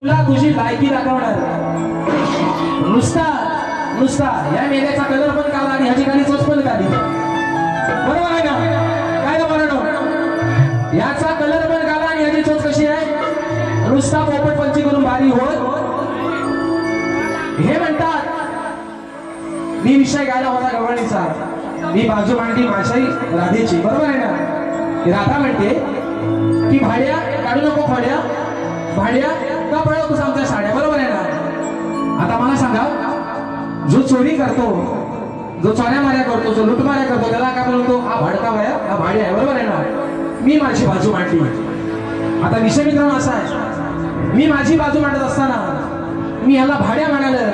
तुला तुझी लायकी दाखवणार नुसता नुसता या मेल्याचा कलर पण काला आणि ह्याची खाली चोच पण काली बरोबर आहे ना काय बरोबर याचा कलर पण काला आणि ह्याची चोच कशी आहे नुसता पोपट पंची करून भारी होत हे म्हणतात मी विषय गायला होता गवळणीचा मी बाजू मांडली माझ्याही राधेची बरोबर आहे ना राधा म्हणते की भाड्या काढू नको भाड्या का पळवतोस आमच्या साड्या बरोबर आहे ना आता मला सांगा जो चोरी करतो जो चोऱ्या माऱ्या करतो जो लुटमाऱ्या करतो त्याला काय बोलतो हा भाडका बाया हा भाड्या आहे बरोबर आहे ना मी माझी बाजू मांडली आता विषय मित्रांनो असा आहे मी माझी बाजू मांडत असताना मी ह्याला भाड्या म्हणालं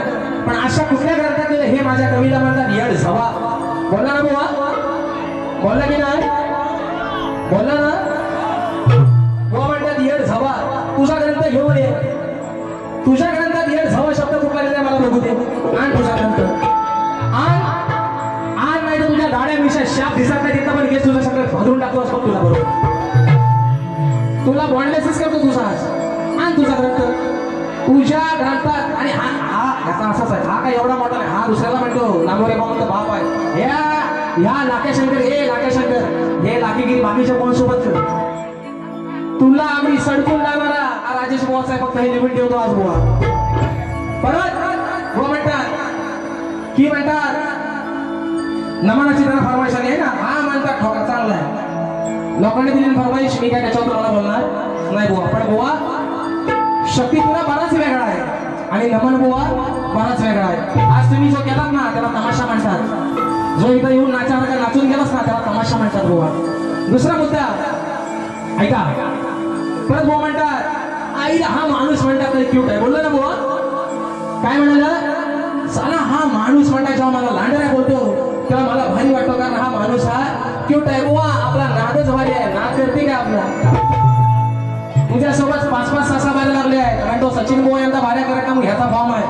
पण अशा कुठल्या ग्रंथात गेलं हे माझ्या कवीला म्हणतात येड झवा बोलला ना बुवा बोलला की नाही बोलला ना बुवा म्हणतात येड झवा तुझा ग्रंथ घेऊन ये तुझ्या ग्रंथात येड झवा शब्द कुठला गेला मला बघू दे आण तुझा ग्रंथ आण नाही तर तुझ्या दाड्या मिशा शाप दिसत नाही तिथं पण घे तुझं सगळं भादरून टाकतो असतो तुला बरोबर तुला बॉन्डलेसच करतो तुझा आण तुझा ग्रंथ तुझ्या ग्रंथात आणि हा याचा असाच आहे हा काय एवढा मोठा नाही हा दुसऱ्याला म्हणतो लांबोरे बाबांचा बाप आहे ह्या लाकेशंकर हे लाकीगिरी बाकीच्या कोणासोबत तुला आम्ही सडकून लावणारा हा राजेश बुवाचा आहे फक्त हे लिमिट ठेवतो आज बुवा परत बुवा म्हणतात की म्हणतात नमनाची त्यांना फरमाईश आली आहे ना हा म्हणतात ठोका चांगला आहे लोकांनी दिलेली फरमाईश मी काय त्याच्यावर तुम्हाला बोलणार नाही बुवा पण बुवा शक्ती तुला बराच वेगळा आहे आणि नमन बुवा बराच वेगळा आहे आज तुम्ही जो केलात ना त्याला तमाशा म्हणतात जो इथं येऊन नाचासारखा नाचून गेलास ना त्याला तमाशा म्हणतात बुवा दुसरा मुद्दा ऐका परत बुवा म्हणतात आईला हा माणूस म्हणतात क्यूट आहे बोललो ना बुवा काय म्हणाला साला हा माणूस म्हणतात जेव्हा मला लांडऱ्या बोलतो तेव्हा मला भारी वाटतो कारण हा माणूस हा क्यूट आहे बुवा आपला नादच भारी आहे नाद करते का आपला तुझ्यासोबत 5-5 6 बाऱ्या लागले आहेत कारण तो सचिन बुवा यांचा भाऱ्या करत मग ह्याचा फॉर्म आहे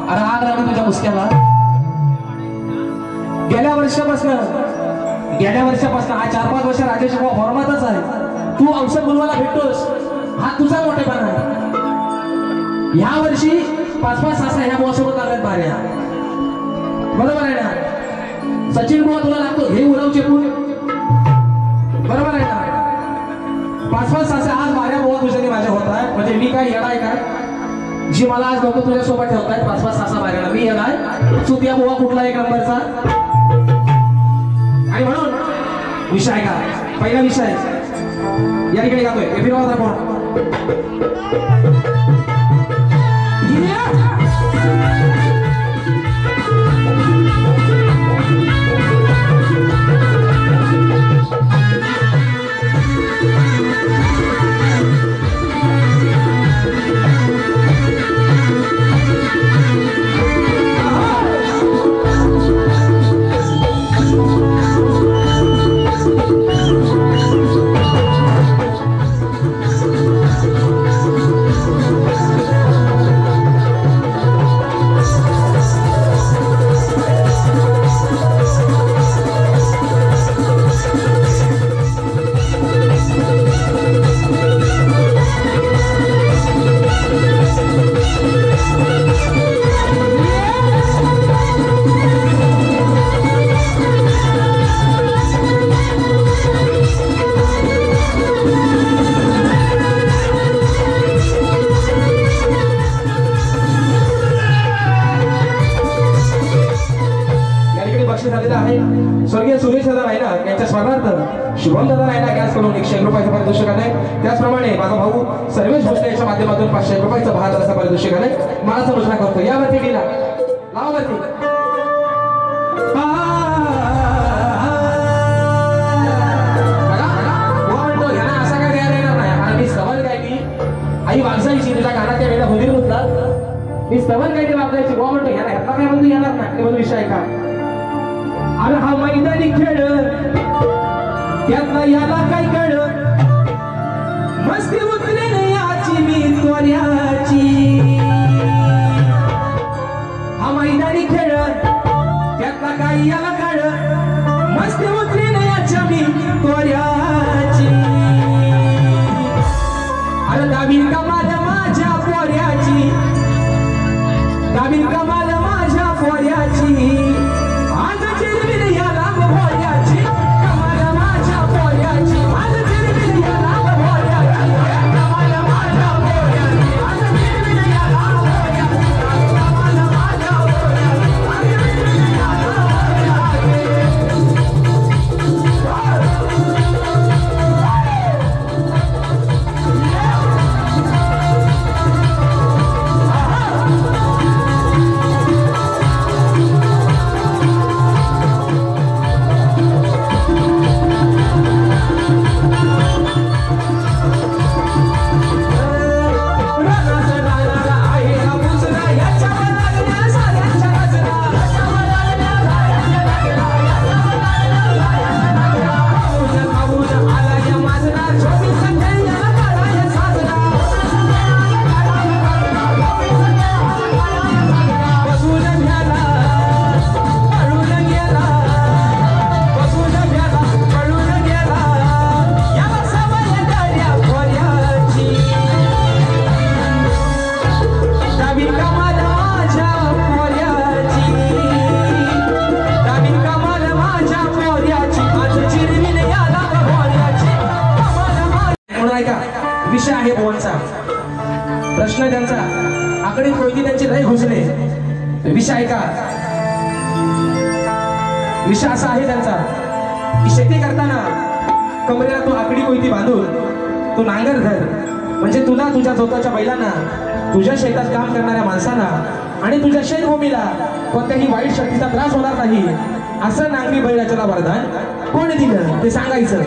अरे आग लागली तुझ्या मुसक्याला गेल्या वर्षापासून हा 4-5 वर्ष राजेश बुवा फॉर्मातच आहे तू औषध बोलवायला भेटतोस हा तुझा मोठेपणा आहे ह्या वर्षी 5-5 6 ह्या बुवासोबत लागल्यात भाऱ्या बरोबर आहे ना सचिन बुवा तुला लागतो हे उरव चेपून बरोबर आहे ना 5-5 6 आज भाऱ्या बुवा तुझ्याने माझ्या होत आहे म्हणजे मी काय येणार आहे काय जी मला आज लोक तुझ्या सोबत ठेवतायत 5-5 6 भाऱ्याला मी येणार सुतिया बुवा कुठला एक नंबरचा आणि म्हणून विषय का पहिला विषय या ठिकाणी गातोय हे फिरवा कोण स्वर्गीय सुरेश दादा राहिला यांच्या स्मरणार्थ शुभम दादा राहिला गॅस करून 101 रुपयाचं पारितोषिक आहे त्याचप्रमाणे माझा भाऊ सर्वेश भोसले यांच्या माध्यमातून 500 रुपयाचं भारताचं पारितोषिक आहे मला समजला करतो यावरती गेला लावावरती असा काय द्यायला येणार नाही आणि मी सवाल गायली आई वागसायची तुझ्या कानाच्या वेळेला हुंदीर मुतला मी सवाल गायली वागसायची गोवा म्हणतो ह्याला ह्याला काय म्हणतो येणार नाही ते म्हणून विषय का अरे हा मैदानी खेळ त्यातला याला काय कळ मस्ती उतरे याची मी त्वऱ्याची हा मैदानी खेळ त्यातला काय याला कळ मस्ती उतरे याच्या मी त्वऱ्याची अरे दाबी का माझ्या पोऱ्याची त्यांचा आकडीत कोयती त्यांची लय घुसले. विषय ऐका. विषय असा आहे त्यांचा की शेती करताना कमरेला तू आकडी कोयती बांधून तू नांगर धर, म्हणजे तुला तुझ्या स्वतःच्या बैलांना, तुझ्या शेतात काम करणाऱ्या माणसांना आणि तुझ्या शेतभूमीला कोणत्याही वाईट शक्तीचा त्रास होणार नाही, असं नांगरी बैलाच्याला वरदान कोणी दिलं ते सांगायचं.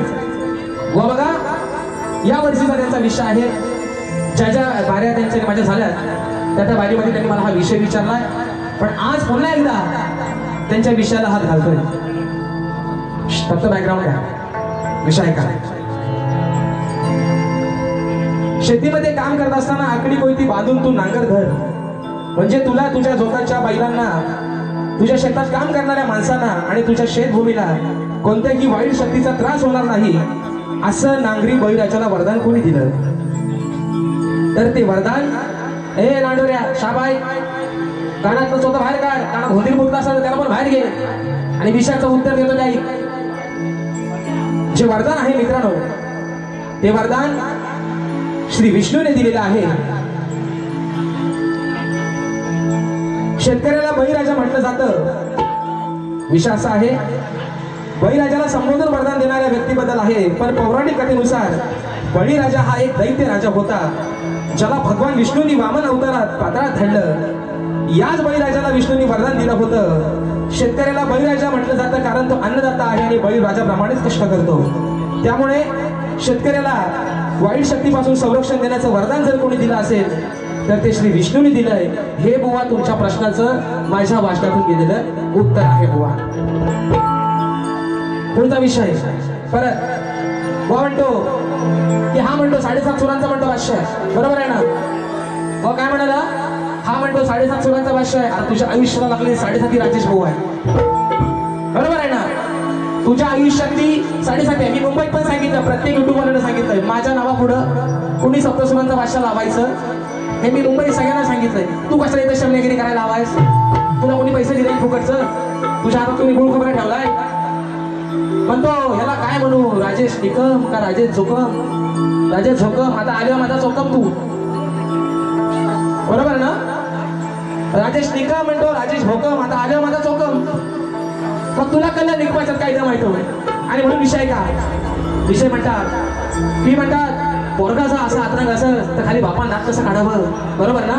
व बघा या वर्षीचा त्यांचा विषय आहे. ज्या ज्या बाऱ्या त्यांच्या माझ्या झाल्यात त्या त्या बारीमध्ये त्यांनी मला हा विषय विचारलाय, पण आज पुन्हा एकदा त्यांच्या विषयाला हात घालतोय. फक्त बॅकग्राऊंड आहे. विषय काय? शेतीमध्ये काम करत असताना आकडी कोयती बांधून तू नांगर धर, म्हणजे तुला तुझ्या जोताच्या बैलांना, तुझ्या शेतात काम करणाऱ्या माणसांना आणि तुझ्या शेतभूमीला कोणत्याही वाईट शक्तीचा त्रास होणार नाही, असं नांगरी बळीराजाला वरदान कोणी दिलं? तर ते वरदान, ए लांडोऱ्या शाबाई, कानात स्वतः बाहेर काढ, कानात होतील बोलत असेल त्याला पण बाहेर घे आणि विषयाचं उत्तर देतो त्या. जे वरदान आहे मित्रांनो, ते वरदान श्री विष्णूने दिलेलं आहे. शेतकऱ्याला बळीराजा म्हटलं जातं. विषय असा आहे, बळीराजाला संबोधन वरदान देणाऱ्या व्यक्तीबद्दल आहे, पण पौराणिक कथेनुसार बळीराजा हा एक दैत्य राजा होता, ज्याला भगवान विष्णूंनी वामन अवतारात पाताळात धाडलं. याच बळीराजाला विष्णूंनी वरदान दिलं होतं. शेतकऱ्याला बळीराजा म्हटलं जातं कारण तो अन्नदाता आहे आणि बळीराजाप्रमाणेच कष्ट करतो. त्यामुळे शेतकऱ्याला वाईट शक्तीपासून संरक्षण देण्याचं वरदान जर कोणी दिलं असेल तर ते श्री विष्णूने दिलंय. हे बुवा तुमच्या प्रश्नाचं माझ्या भाषणातून दिलेलं उत्तर आहे बुवा. पुढचा विषय परत बुवा म्हणतो की हा म्हणतो 7.5 सुरांचा म्हणतो भाष्य आहे, बरोबर आहे ना? बुवा काय म्हणाला? हा म्हणतो 7.5 सुरांचा भाष्य आहे. आता तुझ्या आयुष्याला लागले 7.5 राजेश भाऊ आहे, बरोबर आहे ना? तुझ्या आयुष्यातली 7.5 आहे. मी मुंबईत पण सांगितलं, प्रत्येक युट्यूबरने सांगितलंय माझ्या नावापुढं कुणी सप्तसुरांचा भाष्य लावायचं, हे मी मुंबईत सगळ्यांना सांगितलंय. तू कशाला इथं शमनेगिरी करायला लावायस? तुला कोणी पैसे दिले फुकटचं? तुझ्या हातात तुम्ही गुळ खोबरा ठेवलाय. म्हणतो ह्याला काय म्हणू, राजेश निकम का राजेश झोकम? राजेश झोकम. आता आल्या माझा चोकम तू, बरोबर ना? राजेश निकम म्हणतो राजेश भोकम, आता आल्या माझा चोकम. मग तुला कल्ला निकमाच्यात काय माहित होय? आणि म्हणून विषय का? विषय म्हणतात मी म्हणतात पोरगाचा असा आतरंग असं तर खाली बापा नाक कसं काढावं, बरोबर ना?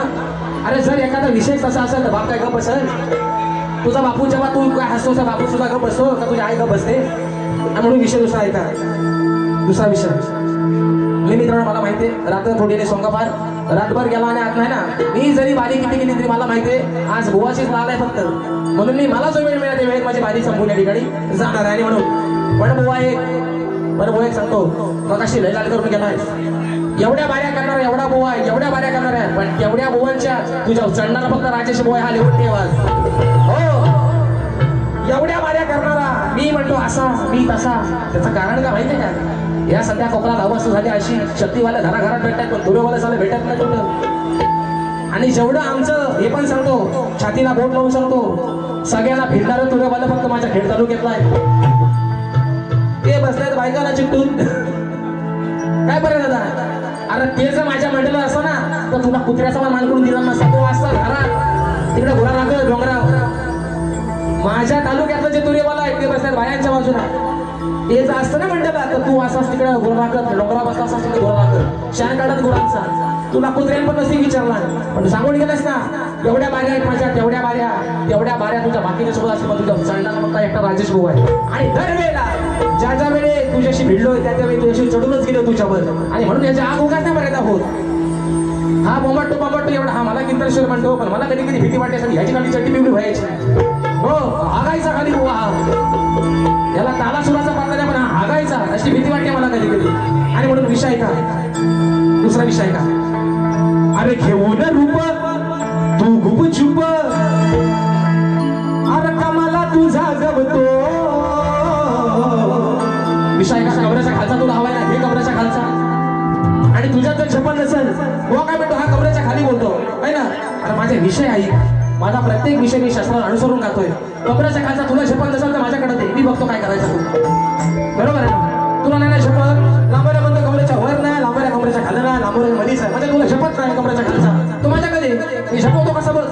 अरे जर एखादा विषय तसा असेल तर बाप काय गप बसेल? तुझा बापू जेव्हा तू काय हसतो बापू सुद्धा गप बसतो का तुझी आई गप बसते? आणि म्हणून विषय दुसरा आहे का? दुसरा विषय मी मित्रांनो मला माहिती आहे रात्र थोडी सोंगापार रातभर गेला आणि आत नाही ना. मी जरी बारी किती केली तरी मला माहिती आहे आज बुवाचीच लाल आहे फक्त, म्हणून मी मला जो वेळ मिळाला त्या वेळेत माझी बारी संपून या ठिकाणी जाणार आहे. आणि म्हणून पण बुवा एक सांगतो मग अशी लय लाल करून गेलाय. एवढ्या बाऱ्या करणार एवढा बुवा आहे, एवढ्या बाऱ्या करणार आहे, पण तेवढ्या बुवांच्या तुझ्या चढणारा फक्त राजेश बुवा हा लिहून ठेवा. हो एवढ्या बाऱ्या करणारा मी म्हणतो असा मी तसा. त्याचं कारण काय माहितीये का? या सध्या कोकणात अवस्था झाली अशी शक्तीवाल्या घराघरात भेटतात पण दुर्योवाला झालं भेटत नाही कुठं. आणि जेवढं आमचं हे पण सांगतो छातीला बोट लावून सांगतो सगळ्यांना फिरणारं दुर्योवाला फक्त माझ्या खेड तालुक्यातला आहे. ते बसल्यात बायकाला चिकटून काय बरं दादा? अरे ते जर माझ्या मंडळात असं ना तर तुला कुत्र्याचा मान करून दिला नसता. तो असता घरात तिकडे घोडा लागल डोंगरावर. माझ्या तालुक्यातलं जे तुरेवाला आहे ते बसल्यात बायांच्या बाजूला. ते जर असतं ना म्हणतात तर तू असाच तिकडे घोडा डोंगरा बसला असतास तिकडे घोडा लागल शान काढत घोडांचा. तुला कुत्र्यान पण नसती विचारला पण सांगून गेलास ना एवढ्या बाऱ्या आहेत माझ्या तेवढ्या बाऱ्या तुझ्या बाकीच्या सोबत असेल पण तुझ्या चढणारा फक्त एकटा राजेश भाऊ आहे. आणि दरवेळेला ज्या वेळे तुझ्याशी भिडलोय त्या वेळी तुझ्याशी चढूनच गेलो तुझ्यावर. आणि म्हणून याच्या आग उगाच नाही मर्यादा होत. हा बोंबाटो एवढा हा मला किंतरश्वर म्हणतो पण मला कधी कधी भीती वाटायची ह्याची खाली चड्डी पिवळी व्हायची. हो आगायचा खाली बुवा याला तालासुराचा पत्ता नाही पण आगायचा अशी भीती वाटते मला कधी कधी. आणि म्हणून विषय का? दुसरा विषय का? अरे घेऊन रूप तू गुप चुप अरे कमाला तुझा गवतो. विषय का? कमरेच्या खालचा तुला हवाय ना हे कमरेच्या खालचा. आणि तुझ्यात जर झपन नसेल बुवा काय म्हणतो हा कमरेच्या खाली बोलतो आहे ना. अरे माझे विषय आहे माझा प्रत्येक विषय मी शास्त्राला अनुसरून गातोय. कमरेच्या खालचा तुला झपन नसेल तर माझ्याकडे दे मी बघतो काय करायचं तू, बरोबर आहे ना? तुला नाही झपत लांबऱ्या बंद कमरेच्या वर नाही लांबऱ्या कमरेच्या खाली नाही लांबऱ्या मधीच आहे म्हणजे तुला झपत नाही कमरेच्या खालचा मी झपवतो कसं बघ.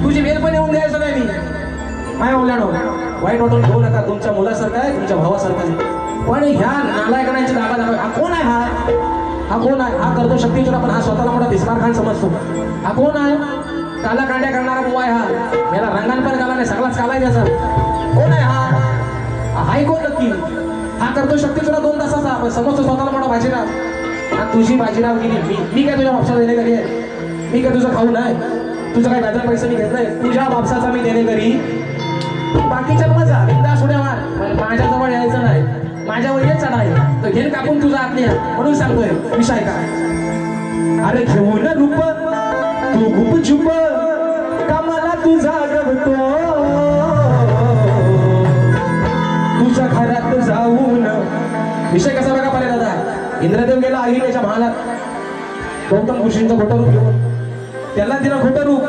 तुझी वेळ पण येऊन द्यायचं नाही मी. काय बोलल्यानो वाईट वाटून घेऊ नका. तुमच्या मुलासारखा आहे, तुमच्या भावासारखा आहे. पण ह्या नालायकांची दाबा दाबा. हा कोण आहे? हा कोण आहे? हा करतो शक्तीचूर, पण हा स्वतःला मोठा बिस्मार खान समजतो. हा कोण आहे? काला कांड्या करणारा बुवा आहे हा. याला रंगान पण काला नाही, सगळाच काला आहे त्याचा. कोण आहे हा? हाय कोण नक्की? हा करतो शक्तीचूरा 2 तासाचा, पण समजतो स्वतःला मोठा बाजीराव. आणि तुझी बाजीराव गेली. मी काय तुझ्या बापसा देणेकरी आहे? मी काय तुझं खाऊ नाही? तुझं काय व्याजाला पैसे मी घेतलंय? तुझ्या बापसाचा मी देणेकरी. बाकीच्या मजा बिंदास उड्या मार, पण माझ्याजवळ यायचं नाही. माझ्यावर येत चढाय तर घेऊन कापून तुझा आत नाही. म्हणून सांगतोय विषय का. अरे घेऊन रूप तू गुप चुप कामाला तुझा गवतो. तुझ्या घरात जाऊन विषय कसा बघा पाहिजे दादा. इंद्रदेव गेला अहिल्याच्या महालात गौतम ऋषींचं खोटं रूप घेऊन. त्याला दिलं खोटं रूप.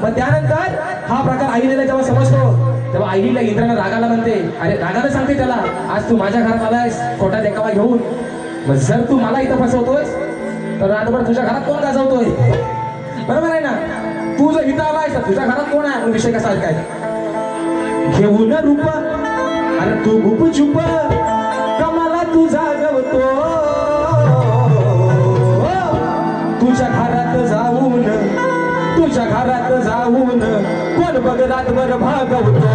मग त्यानंतर हा प्रकार अहिल्याला जेव्हा समजतो तेव्हा अहिल्या इंद्राला रागाला म्हणते. अरे रागाला सांगते त्याला, आज तू माझ्या घरात आलायस खोटा देखावा घेऊन. मग जर तू मला इथं फसवतोयस तर रातभर तुझ्या घरात कोण गाजवतोय? बरोबर आहे ना. तू जर इथं आलायस तर तुझ्या घरात कोण आहे? विषय कसा काय. घेऊन रूप अरे तू गुप चुप कमाला तुझा गवतो. तुझ्या घरात जाऊन कोण बघ रातभर भागवतो.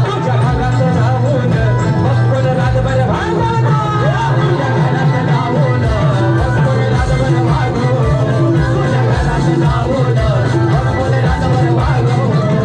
तुझ्या घरात जाऊन कोण रातभर भागवतो. तुझ्या घरात जाऊन कोण रातभर भागवतो.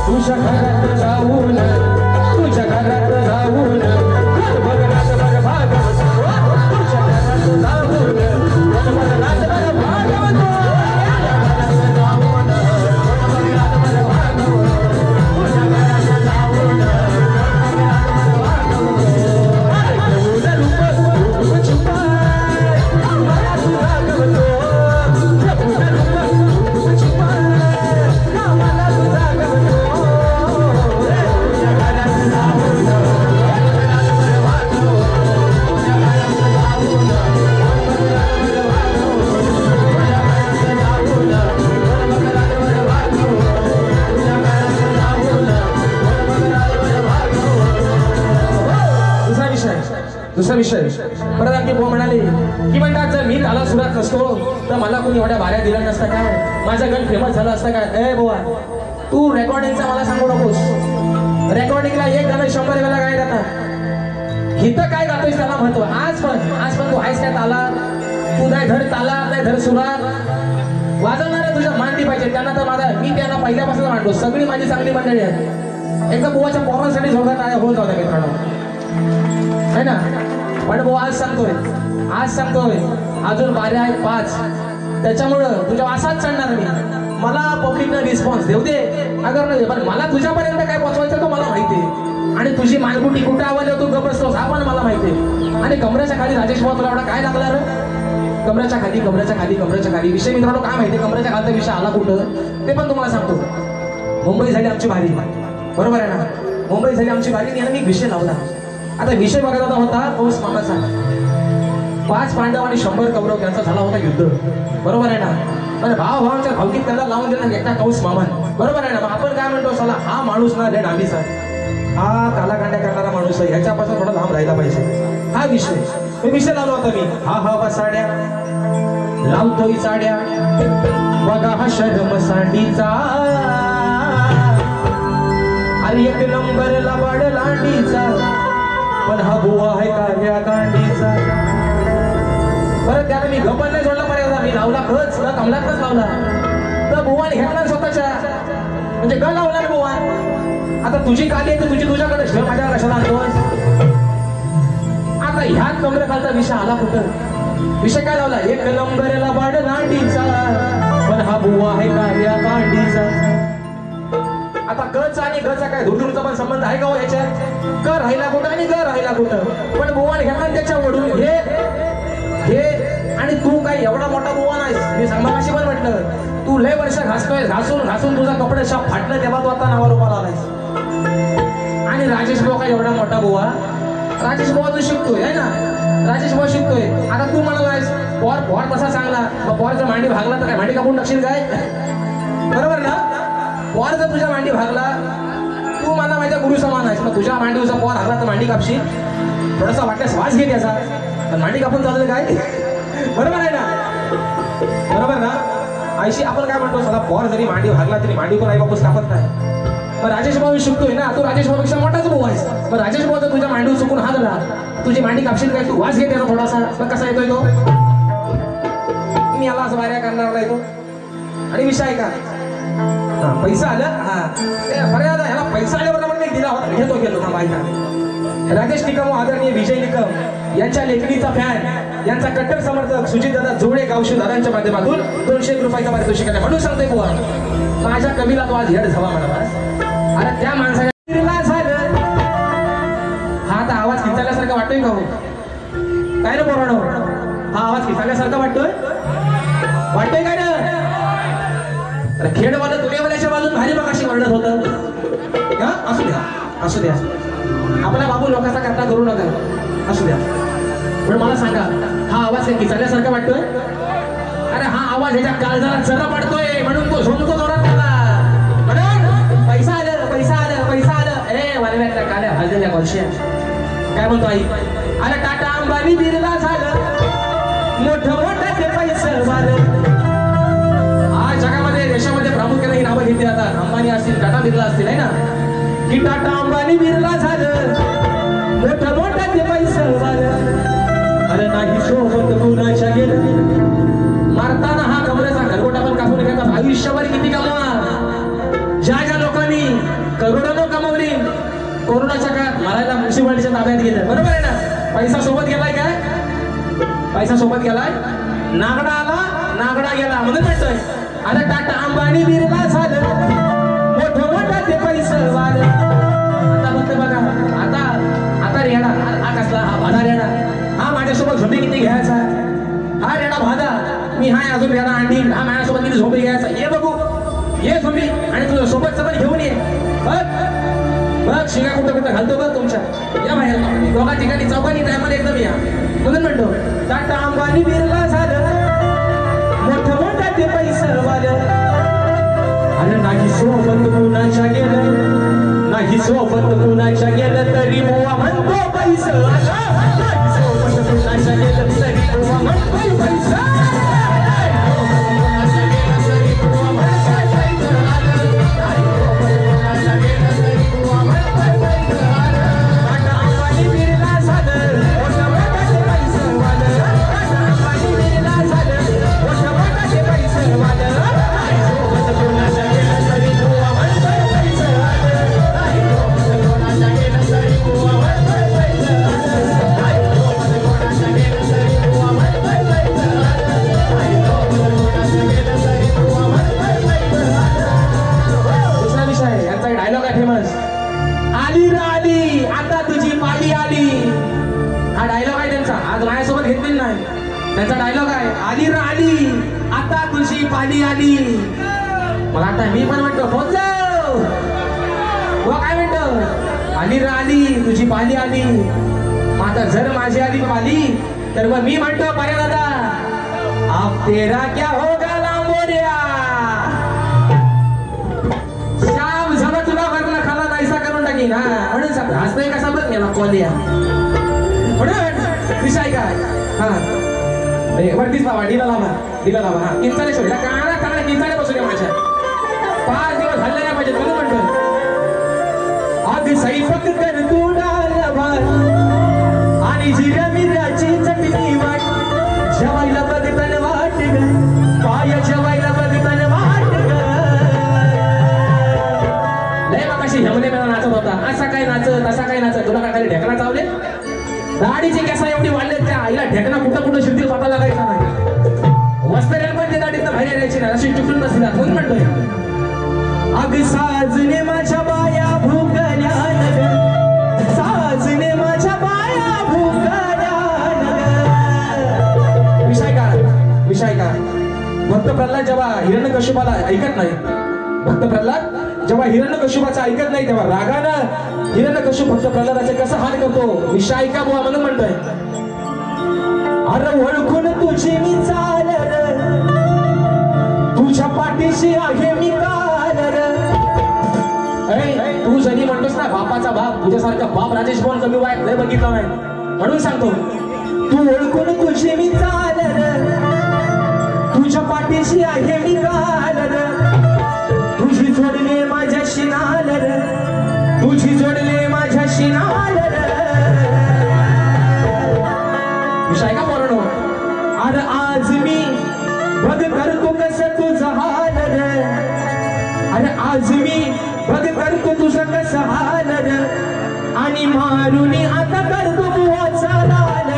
तुझ्या घरात जाऊन कोण रातभर भागवतो. दुसरा विषय परत आणखी भाऊ म्हणाले की म्हणतात जर मी ताला सुरात नसतो तर मला कोणी एवढ्या भाऱ्या दिल्या नसता काय. माझं गण फेमस झालं असतं काय. ए बुवा तू रेकॉर्डिंगचा मला सांगू नकोस. रेकॉर्डिंगला एक गाणं 100 वेळा काय गाता. इथं काय गातोयस त्याला महत्व. आज पण तू आहेस काय ताला. तू नाही धड ताला नाही धड सुरात. वाजवणारे तुझ्या मांडी पाहिजे. त्यांना तर माझा मी त्यांना पहिल्यापासून मांडतो. सगळी माझी चांगली मंडळी आहे. एकदा बुवाच्या पोरांसाठी जोरदार टाळ्या होत जाऊ द्या मित्रांनो. है ना. पण भाऊ आज सांगतोय अजून बाऱ्या आहेत 5. त्याच्यामुळं तुझ्या वासात चढणार मी. मला पब्लिकनं रिस्पॉन्स देऊ दे अगर नाही, पण मला तुझ्यापर्यंत काय पोहोचवायचं तो मला माहिती आहे. आणि तुझी मालगुटी कुठे आवडली तू गप बसतोस हा पण मला माहिती आहे. आणि कमरेच्या खाली राजेश भाऊ तुला एवढा काय लागला रे. कमरेच्या खाली विषय मित्रांनो काय माहिती. कमरेच्या खालचा विषय आला कुठं ते पण तुम्हाला सांगतो. मुंबई झाली आमची भारी. बरोबर आहे ना. मुंबई झाली आमची भारी. आणि मी विषय लावला. आता विषय बघायचा होता कौस मामाचा. 5 पांडव आणि 100 कौरव यांचा झाला होता युद्ध. बरोबर आहे ना. पण भावांच्या भावकीत त्याला लावून दिला एकटा कौस मामान. बरोबर आहे ना. मग आपण काय म्हणतो साला हा माणूस ना रे डांबीचा. हा कालाकांड्या करणारा माणूस आहे. ह्याच्यापासून थोडा लांब राहिला पाहिजे. हा विषय लावला होता मी. हा बसाड्या लावतोय साड्या बघा हा शर्म सांडीचा. अरे 1 नंबर लबाड लांडीचा. पण हा बुवा आहे कार्या कांडीचा. परत त्याने मी गप्पा नाही जोडला. पर्यंत मी लावला खच कमलातच लावला तर बुवाने घेतला स्वतःच्या ग लावला ना बुवा. आता तुझी गाडी आहे तर तुझी तुझ्याकडे ठेव, माझ्यावर कशाला आणतोस? आता ह्याच कमरेखालचा विषय आला कुठं? विषय काय लावला? एक नंबरला बाड दांडीचा, पण हा बुवा आहे कार्या कांडीचा. आता कच आणि गचा काय धुडूरचा पण संबंध आहे का हो याच्यात? क राहिला कुठं आणि ग राहिला कुठं? पण बुवान घ्या त्याच्यावरून हे आणि तू काय एवढा मोठा बुवा नाहीस. मी सांभाळाशी पण म्हटलं तू लय वर्ष घासतोय, घासून घासून तुझा कपडे शाप फाटलं तेव्हा तू आता नावावर उभा आलायस. आणि राजेश भाऊ काय एवढा मोठा बुवा? राजेश भाऊ तू शिकतोय आहे ना, राजेश भाऊ शिकतोय. आता तू म्हणालायस पोर कसा चांगला, पोर जर मांडी भागला तर काय मांडी कापून टाकशील काय? बरोबर ना? पोर जर तुझ्या मांडी भागला, तू मला माझ्या गुरु समान आहेस, मग तुझ्या मांडीचा पोर हरला तर मांडी कापशील? थोडासा वाटल्यास वास घे त्याचा, पण मांडी कापून चाललं काय? बरोबर आहे ना? बरोबर ना? आईशी आपण काय म्हणतो, सगळा पोर जरी मांडी भागला तरी मांडी पण आई बापूस कापत नाही. मग राजेश भाऊ शिकतोय ना, तू राजेश भाऊपेक्षा मोठाच भाऊ आहेस. मग राजेश भाऊ जर तुझ्या मांडीवर चुकून हागला, तुझी मांडी कापशील काय? तू वास घे त्याचा थोडासा. मग कसा येतोय तो? मी याला असं वाऱ्या करणार नाही तो. आणि विषय का पैसा आला, बऱ्यादा ह्याला पैसा आल्यावर आपण नाही दिला होता, घेतो हा बायका. राजेश निकम, आदरणीय विजय निकम यांच्या लेखणीचा फॅन, यांचा कट्टर समर्थक सुजितदादा जोडे गावशी दादांच्या माध्यमातून 200 रुपयाचा पारितोषिक आहे. म्हणून सांगतोय बुवा, माझ्या कवीला तो आज हेड झाला म्हणा. अरे त्या माणसाला झालं. हा आता आवाज खिचाल्यासारखा वाटतोय का हो? काय ना पोरानो, हा आवाज खिचाल्यासारखा वाटतोय? वाटतोय काय ना? खेडवालं तुलेवाल्याच्या बाजून भारी बघाशी वरडत होतं. असू द्या, असू द्या, आपला बाबू लोकांचा करता करू नका, असू द्या. पण मला सांगा, हा आवाज काही किचाल्यासारखा वाटतोय? अरे हा आवाज ह्याच्या काळजाला चरा पडतोय, म्हणून तो झोमतो जोरात त्याला. म्हणून पैसा आलं, पैसा आलं, पैसा आलं. ए वालव्यातल्या काल्या भाजलेल्या वर्षा काय म्हणतो आई? अरे टाटा अंबानी बिर्ला झालं, मोठं मोठं ते पैसे वालं. आज जगामध्ये देशामध्ये प्रामुख्याने ही नावं घेतली जातात. अंबानी असतील, टाटा बिर्ला असतील, आहे ना? की टाटा अंबानी बिर्ला झालं, मोठं मोठं ते पैसे वालं. अरे नाही सोबत कुणाच्या गेलं, मारताना हा कमरेचा घरगोटा पण कापून घेतात. आयुष्यभर किती कमवा, ज्या ज्या लोकांनी करोडो कमवली, कोरोनाच्या काळात मारायला म्युन्सिपालिटीच्या ताब्यात गेलं. बरोबर आहे ना? पैसा सोबत गेलाय काय? पैसा सोबत गेलाय. नागडा आला, नागडा गेला. म्हणून म्हणतोय अरे टाटा अंबानी बिर्ला झालं, मोठं मोठं ते पैसे वालं. आता फक्त बघा, आता रेडा हा कसला? हा भादा रेडा. हा माझ्यासोबत झोपी किती घ्यायचा? हा रेडा भादा, मी हाय अजून रेडा अंडी. हा माझ्यासोबत किती झोपी घ्यायचा? ये बघू, ये झोपी, आणि तुझ्या सोबतचं पण घेऊन ये. बघ शिंगा कुठं कुठं घालतो बघ तुमच्या. या बाहेर दोघा ठिकाणी चौकानी टायमाला एकदम या. म्हणून म्हणतो टाटा अंबानी बिर्ला झालं, मोठं मोठं ते पैसे वालं. अरे नाही सोबत कुणाच्या गेलं, नाही सोबत कुणाच्या गेलं तरी बुवा म्हणतो पैसे आलं. नाही सोबत कुणाच्या गेलं तरी बुवा म्हणतो पैसे त्यांचा डायलॉग आहे. आली रा आली, आता तुझी पाली आली. मग आता मी पण म्हणतो फोन जाऊ, काय म्हणतो? आली रा आली, तुझी पाली आली. मग आता जर माझी आली पाली, तर मग मी म्हणतो पर्या दादा, आप तेरा क्या होगा लांबोऱ्या. श्याम झाला तुला वर्ण खाला नाहीसा करून टाकीन. म्हणून सांग हसतोय कसा बघ गेला कोलिया. म्हणून विषय काय? हा वरतीच बाबा दिला लावा, दिला लावा. हा किंचाळे शोधला काळा काळा किंचाळे बसू द्या माझ्या. 5 दिवस झाले नाही पाहिजे. म्हणून म्हणतो आधी सैफक कर तू डाळ भात आणि जिऱ्या मिऱ्याची चटणी वाट. जेवायला बघताना वाट ग, पाय जेवायला बघताना वाट ग. दाढीची केसा एवढी वाढले त्या आईला ढेकणा कुठं कुठं शिरतील पता लागायचा नाही वस्त्रेल पण ते दाढीत बाहेर यायची नाही अशी टिकून बसला म्हणून म्हणतोय अग साजने माझ्या बाया भुकल्या साजने माझ्या बाया भुकल्या विषय काय भक्त प्रल्हाद जेव्हा हिरण्यकश्यपाला ऐकत नाही भक्त प्रल्हाद जेव्हा हिरण्यकश्यपाचं ऐकत नाही तेव्हा रागानं हिरण्यकश्यप भक्त प्रल्हादाचे कसं हाल करतो विषय ऐका बुवा म्हणून म्हणतोय अरे ओळखून तुझी मी चाल तुझ्या पाठीशी आहे मी काल तू जरी म्हणतोस ना बापाचा बाप तुझ्यासारखा बाप राजेश भवन कमी वाईट नाही बघितला नाही म्हणून सांगतो तू ओळखून तुझी मी चाल तुझ्या पाठीशी आहे मी काल तुझी जोडले माझ्याशी नाल तुझी जोडले माझ्याशी नाल विषय का बोलणं अरे आज मी बघ करतो कसं तुझं हाल अरे आज मी बघ करतो तुझं कसं हाल आणि मारुनी आता करतो बुवाचा लाल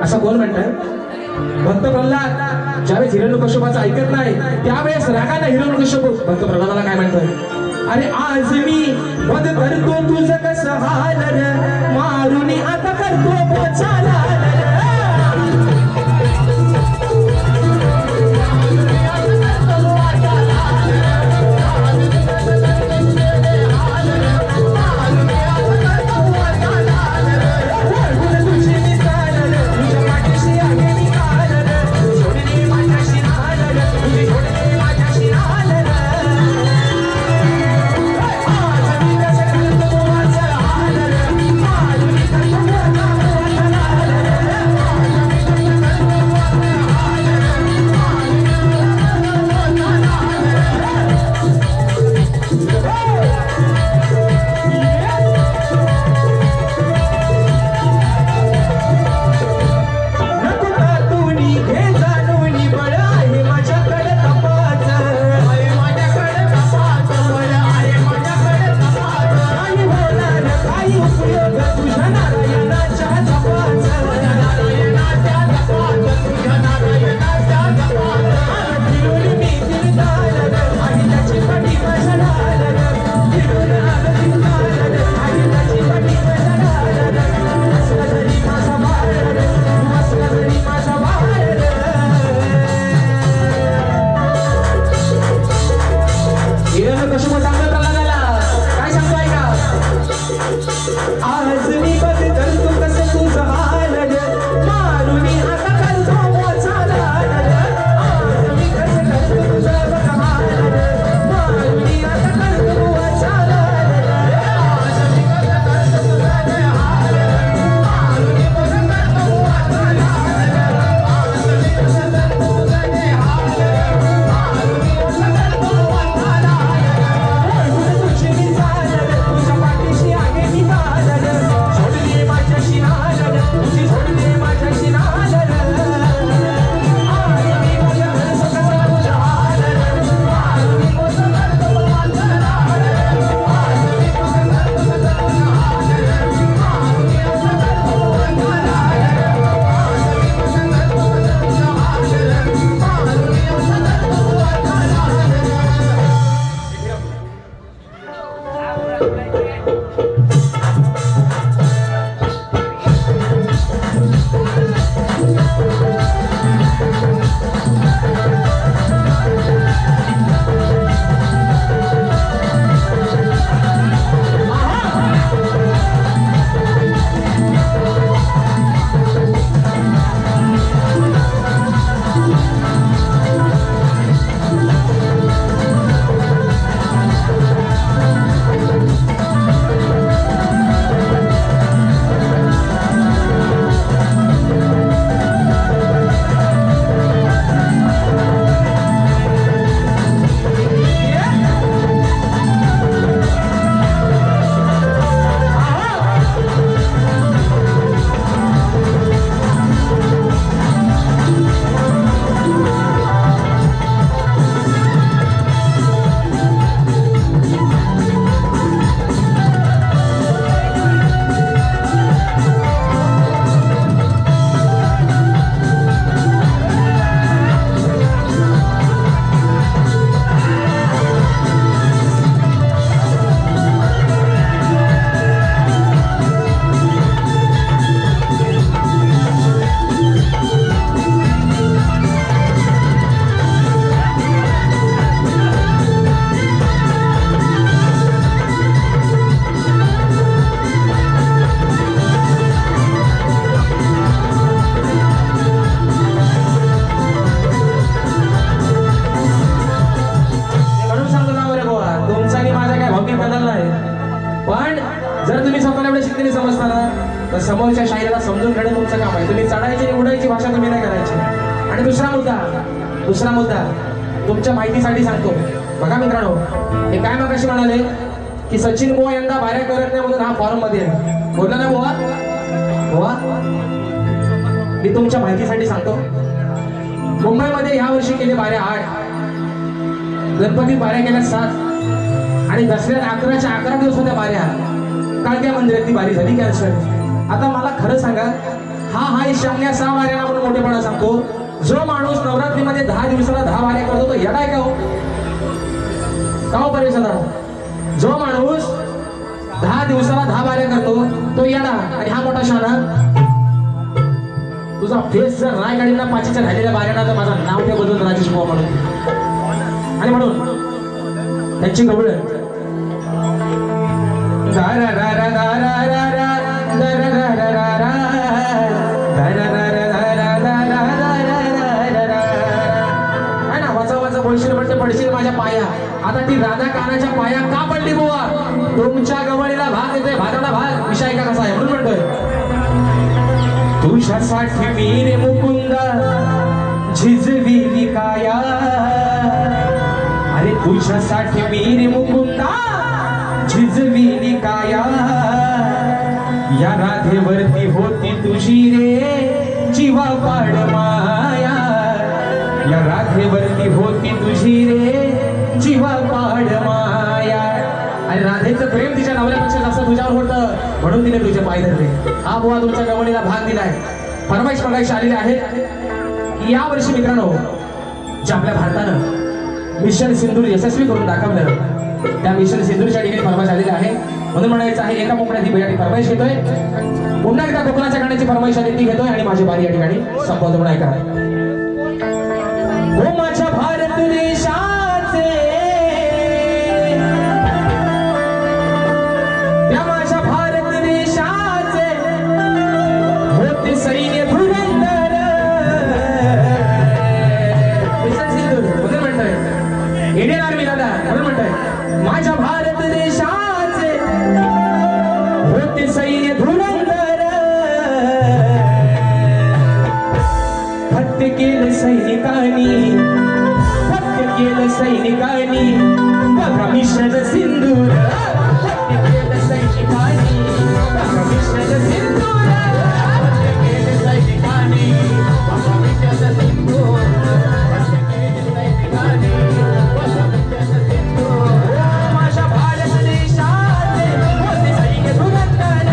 असं बोल म्हणताय भक्त प्रल्हाद ज्यावेळेस हिरण्यकश्यपाचं ऐकत नाही त्यावेळेस रागाने हिरण्यकश्यप भक्त प्रल्हादाला काय म्हणतोय अरे आज मी बघ करतो तुझं कसं हाल मारुनी आता करतो बुवाचा लाल तर समोरच्या शाहिराला समजून घेणं तुमचं काम आहे. तुम्ही चढायची उडायची भाषा तुम्ही नाही करायची. आणि दुसरा मुद्दा तुमच्या माहितीसाठी सांगतो. बघा मित्रांनो, हे काय मगाशी म्हणाले की सचिन बुवा यंदा बाऱ्या करत नाही म्हणून हा फॉर्म मध्ये आहे. बोलला ना बुवा? मी तुमच्या माहितीसाठी सांगतो. मुंबईमध्ये ह्या वर्षी केले बाऱ्या 8, गणपतीत बाऱ्या केल्या 7 आणि दसऱ्यात 11 दिवस होत्या बाऱ्या. काळक्या मंदिरात ती बारी झाली कॅन्सल. आता मला खरं सांगा, हा ईशान्य 6 बाऱ्या आपण मोठेपणा सांगतो. जो माणूस नवरात्रीमध्ये 10 दिवसाला 10 बाऱ्या करतो तो येडाय का हो परेश दादा? जो माणूस 10 दिवसाला 10 बाऱ्या करतो तो येडा आणि हा मोठा शहाणा. तुझा फेस जर राय गाडीला 5च्या राहिलेल्या बाऱ्याला तर माझं नाव ते बदलून राजेश बुवा म्हणून. आणि म्हणून त्यांची गवळ पडशील माझ्या पाया. आता ती राधा कानाच्या पाया का पडली बुवा? तुमच्या गवळीला भाग येतोय, भागाला भाग. विषय का कसा आहे म्हणून म्हणतोय. तुझ्यासाठी मी रे मुकुंदा झिजविली काया. अरे तुझ्यासाठी मी रे मुकुंदा झिजविली काया. या राधेवरती होती तुझी रे जीवा पाड माया. या राधेवरती होती तुझी रे जीवा पाड माया. आणि राधेचं प्रेम तिच्या नवऱ्यापेक्षा जास्त तुझ्यावर होतं म्हणून तिने तुझे पाय धरले. हा बुवा तुमच्या गवळीला भाग दिलाय. फरमाईश बघायची आलेली आहे. या वर्षी मित्रांनो, जे आपल्या भारतानं मिशन सिंदूर यशस्वी करून दाखवलं, त्या मिशन सिंदूरच्या ठिकाणी फरमाईश आलेली आहे. म्हणून म्हणायचं आहे, एका कोकणात ही बियाणी फरमाईश घेतोय. पुन्हा एकदा कोकणाच्या गाण्याची फरमाईश आली ती घेतोय आणि माझी बारी या ठिकाणी संपवतो. म्हणून ऐका. हो माझ्या भारत देशाचे, त्या माझ्या भारत देशाचे होते सैन्य धुरंधर. मिशन सिंदूर म्हणून म्हणतोय, इंडियन आर्मी दादा म्हणून म्हणतोय. माझ्या भारत देशाचे होते सैन्य धुरंधर. फत्य केलं सैनिकांनी, फत्य केलं सैनिकांनी बघा मिशन सिंदूर. फत्य केलं सैनिकांनी बघा मिशन सिंदूर. फत्य केलं सैनिकांनी बघा मिशन सिंदूर. फत्य केलं सैनिकांनी बघा मिशन सिंदूर. माझ्या भारत देशाचे होते सैन्य धुरंधर.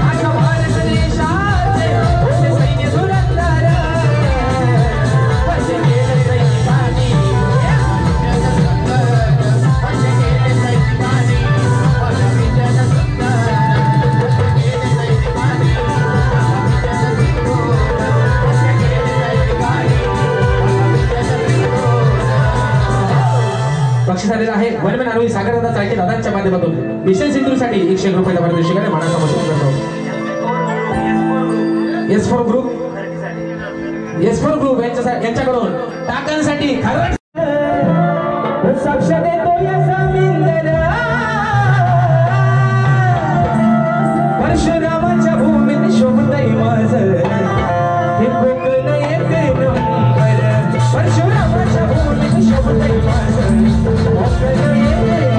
माझ्या भारत देशाचे होते सैन्य धुरंधर. फत्य केलं सैनिकांनी बक्षीस आलेलं आहे. वनमॅन आरोही सागरदादा चाळके दादांच्या माध्यमातून मिशन सिंधूसाठी 100 रुपयाचा पारितोषिकाने मानाचा समर्पण करतो. S4 ग्रुप यांच्याकडून टाकांसाठी खरं साक्ष देतो या जमीनदार. परशुरामाच्या भूमीत शोभतय माझं हे कोकण एक नंबर. परशुरामाच्या भूमीत शोभतय माझं कोकण एक नंबर.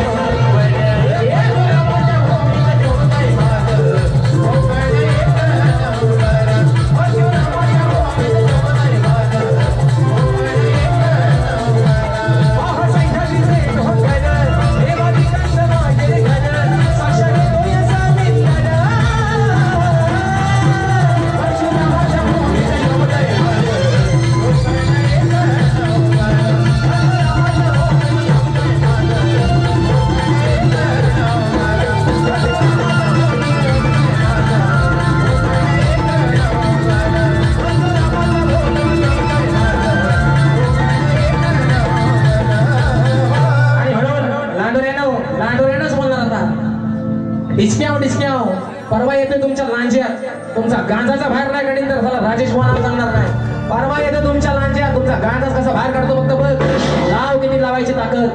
परशुरामाच्या भूमीत शोभतय माझं कोकण एक नंबर. परशुरामाच्या भूमीत शोभतय माझं कोकण एक नंबर. महासैन्याचे ढोकण देवाची कंस माझे घन साक्ष देतो या जमीनदार. परशुरामाच्या भूमीत शोभतय माझं कोकण एक नंबर. डिस्क्याव परवा येते तुमच्या लांज्यात. तुमचा गांजाचा बाहेर नाही काढीन तर झाला राजेश वाणा सांगणार नाही. परवा येते तुमच्या लांज्यात. तुमचा गांजा कसा बाहेर काढतो फक्त बघ. लाव किती लावायची ताकद.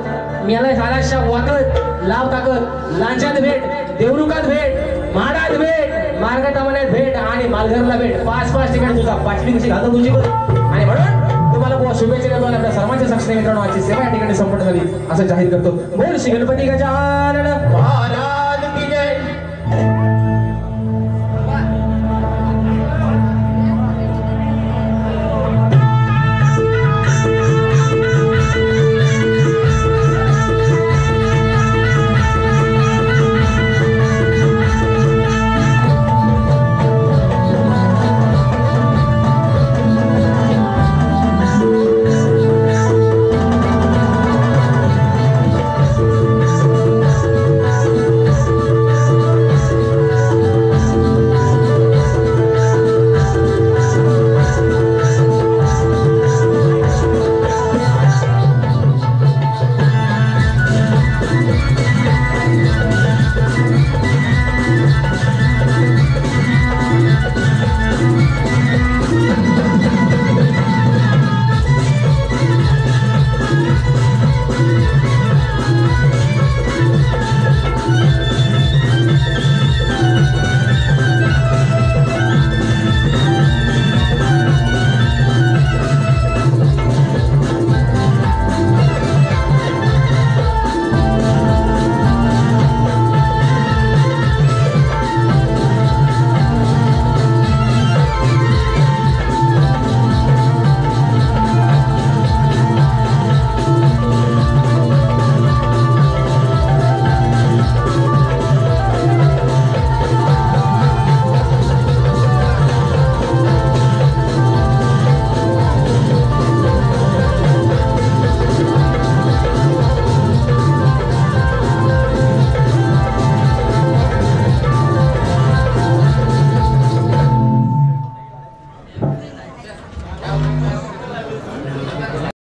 मेला झाल्याशा वाकत लाव ताकद. लांज्यात भेट, देवरुकात भेट, माडात भेट, मार्गटामध्ये भेट आणि मालघरला भेट 5-5 ठिकाणी तुझा पाचवी कशी घालतो तुझी बरं. आणि म्हणून तुम्हाला बुवा शुभेच्छा देतो आणि आपल्या सर्वांच्या साक्षीने मित्रांनो आजची सेवा या ठिकाणी संपन्न झाली असं जाहीर करतो. बोल श्री गणपती गजा.